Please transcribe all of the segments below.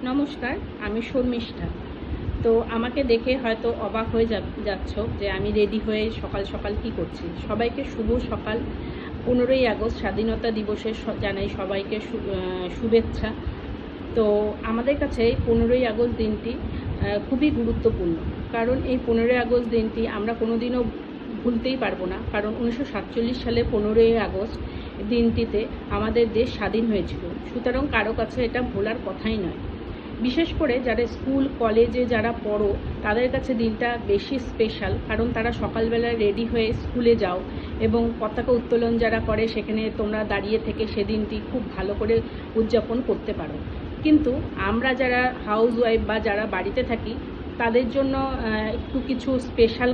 নমস্কার, আমি শর্মিষ্ঠা। তো আমাকে দেখে হয়তো অবাক হয়ে যাচ্ছ যে আমি রেডি হয়ে সকাল সকাল কি করছি। সবাইকে শুভ সকাল। 15ই আগস্ট স্বাধীনতা দিবসের জানাই সবাইকে শুভেচ্ছা। তো আমাদের কাছে এই 15ই আগস্ট দিনটি খুবই গুরুত্বপূর্ণ, কারণ এই 15ই আগস্ট দিনটি আমরা কোনোদিনও ভুলতেই পারবো না। কারণ 1947 সালে 15ই আগস্ট দিনটিতে আমাদের দেশ স্বাধীন হয়েছিল। সুতরাং কারো কাছে এটা ভোলার কথাই নয়। বিশেষ করে যারা স্কুল কলেজে যারা পড়ো তাদের কাছে দিনটা বেশি স্পেশাল, কারণ তারা সকালবেলা রেডি হয়ে স্কুলে যাও এবং পতাকা উত্তোলন যারা করে সেখানে তোমরা দাঁড়িয়ে থেকে সেদিনটি খুব ভালো করে উদযাপন করতে পারো। কিন্তু আমরা যারা হাউস ওয়াইফ বা যারা বাড়িতে থাকি তাদের জন্য একটু কিছু স্পেশাল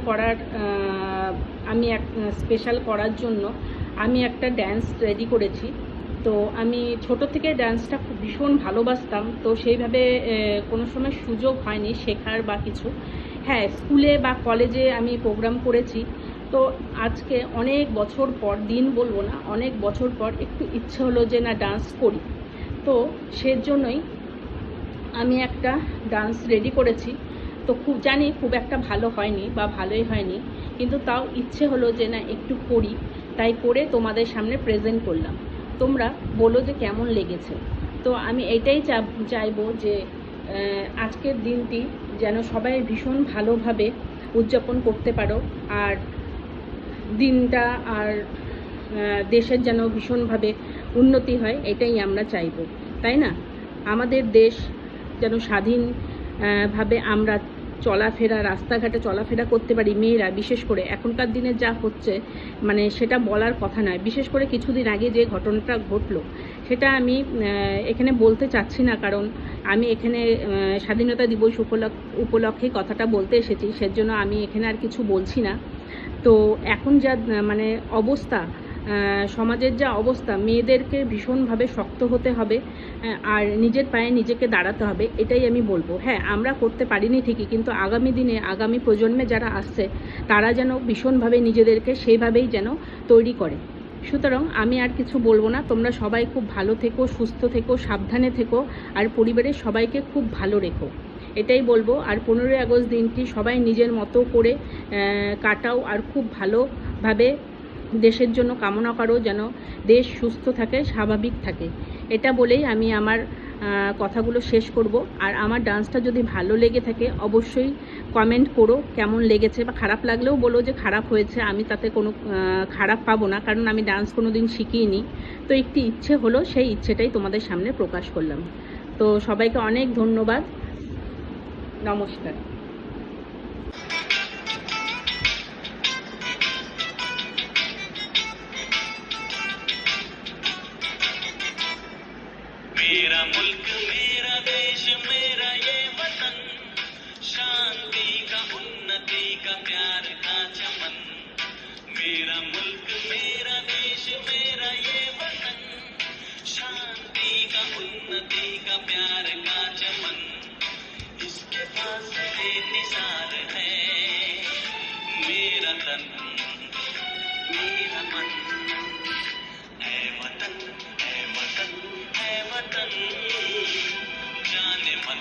করার জন্য আমি একটা ড্যান্স রেডি করেছি। তো আমি ছোটো থেকে ড্যান্সটা খুব ভীষণ ভালোবাসতাম, তো সেইভাবে কোনো সময় সুযোগ হয়নি শেখার বা কিছু। হ্যাঁ, স্কুলে বা কলেজে আমি প্রোগ্রাম করেছি। তো আজকে অনেক বছর পর, দিন বলবো না, অনেক বছর পর একটু ইচ্ছে হলো যে না ডান্স করি। তো সেজন্যই আমি একটা ডান্স রেডি করেছি। তো খুব একটা ভালো হয়নি বা ভালোই হয়নি, কিন্তু তাও ইচ্ছে হলো যে না একটু করি, তাই করে তোমাদের সামনে প্রেজেন্ট করলাম। তোমরা বলো যে কেমন লেগেছে। তো আমি এটাই চাইবো যে আজকের দিনটি যেন সবাই ভীষণ ভালোভাবে উদযাপন করতে পারো, আর দিনটা আর দেশের যেন ভীষণভাবে উন্নতি হয়, এটাই আমরা চাইবো, তাই না? আমাদের দেশ যেন স্বাধীনভাবে আমরা রাস্তাঘাটে চলাফেরা করতে পারি। মেয়েরা বিশেষ করে এখনকার দিনে যা হচ্ছে মানে সেটা বলার কথা নয়। বিশেষ করে কিছুদিন আগে যে ঘটনাটা ঘটলো সেটা আমি এখানে বলতে চাচ্ছি না, কারণ আমি এখানে স্বাধীনতা দিবস উপলক্ষে কথাটা বলতে এসেছি, সেজন্য আমি এখানে আর কিছু বলছি না। তো এখন যা মানে অবস্থা, সমাজের যা অবস্থা, মেয়েদেরকে ভীষণভাবে শক্ত হতে হবে আর নিজের পায়ে নিজেকে দাঁড়াতে হবে, এটাই আমি বলবো। হ্যাঁ, আমরা করতে পারিনি ঠিকই, কিন্তু আগামী দিনে আগামী প্রজন্মে যারা আসছে তারা যেন ভীষণভাবে নিজেদেরকে সেইভাবেই যেন তৈরি করে। সুতরাং আমি আর কিছু বলবো না। তোমরা সবাই খুব ভালো থেকো, সুস্থ থেকো, সাবধানে থেকো, আর পরিবারের সবাইকে খুব ভালো রেখো, এটাই বলবো। আর 15ই আগস্ট দিনটি সবাই নিজের মতো করে কাটাও, আর খুব ভালোভাবে দেশের জন্য কামনা করো যেন দেশ সুস্থ থাকে, স্বাভাবিক থাকে। এটা বলেই আমি আমার কথাগুলো শেষ করব। আর আমার ডান্সটা যদি ভালো লেগে থাকে অবশ্যই কমেন্ট করো কেমন লেগেছে, বা খারাপ লাগলেও বলো যে খারাপ হয়েছে, আমি তাতে কোনো খারাপ পাবো না, কারণ আমি ডান্স কোনো দিন শিখিনি। তো একটি ইচ্ছে হলো, সেই ইচ্ছেটাই তোমাদের সামনে প্রকাশ করলাম। তো সবাইকে অনেক ধন্যবাদ। নমস্কার। मेरा मुल्क मेरा देश मेरा ये वतन, शांति का उन्नति का प्यार का चमन। मेरा मुल्क मेरा देश मेरा ये वतन, शांति का उन्नति का प्यार का चमन। इसके पास निसार है मेरा तन मेरा मन। ऐ वतन ऐ वतन ऐ वतन, जाने मन